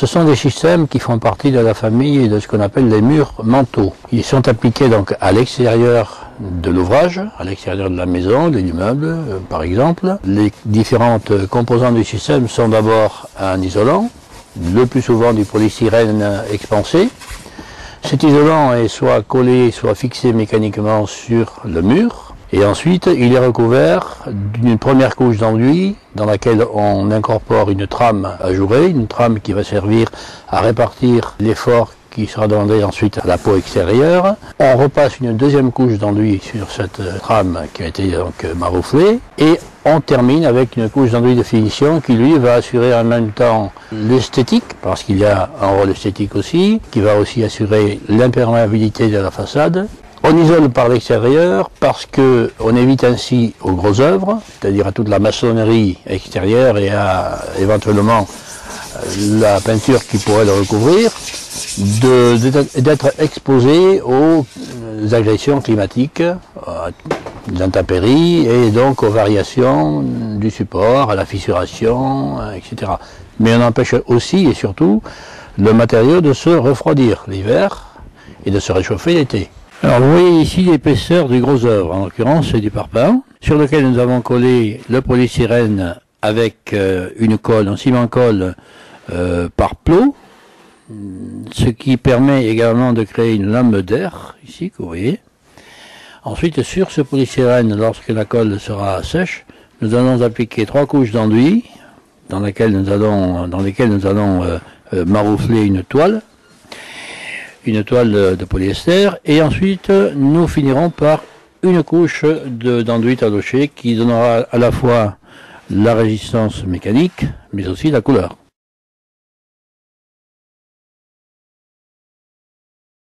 Ce sont des systèmes qui font partie de la famille de ce qu'on appelle les murs manteaux. Ils sont appliqués donc à l'extérieur de l'ouvrage, à l'extérieur de la maison, de l'immeuble par exemple. Les différentes composantes du système sont d'abord un isolant, le plus souvent du polystyrène expansé. Cet isolant est soit collé, soit fixé mécaniquement sur le mur. Et ensuite, il est recouvert d'une première couche d'enduit dans laquelle on incorpore une trame ajourée, une trame qui va servir à répartir l'effort qui sera demandé ensuite à la peau extérieure. On repasse une deuxième couche d'enduit sur cette trame qui a été donc marouflée et on termine avec une couche d'enduit de finition qui lui va assurer en même temps l'esthétique, parce qu'il y a un rôle esthétique aussi, qui va aussi assurer l'imperméabilité de la façade. On isole par l'extérieur parce qu'on évite ainsi aux grosses œuvres, c'est-à-dire à toute la maçonnerie extérieure et à éventuellement la peinture qui pourrait le recouvrir, d'être exposé aux agressions climatiques, aux intempéries et donc aux variations du support, à la fissuration, etc. Mais on empêche aussi et surtout le matériau de se refroidir l'hiver et de se réchauffer l'été. Alors vous voyez ici l'épaisseur du gros œuvre, en l'occurrence c'est du parpaing, sur lequel nous avons collé le polystyrène avec une colle, un ciment colle par plot, ce qui permet également de créer une lame d'air, ici que vous voyez. Ensuite sur ce polystyrène, lorsque la colle sera sèche, nous allons appliquer 3 couches d'enduit dans lesquelles nous allons maroufler une toile de polyester, et ensuite nous finirons par une couche d'enduit taloché qui donnera à la fois la résistance mécanique mais aussi la couleur.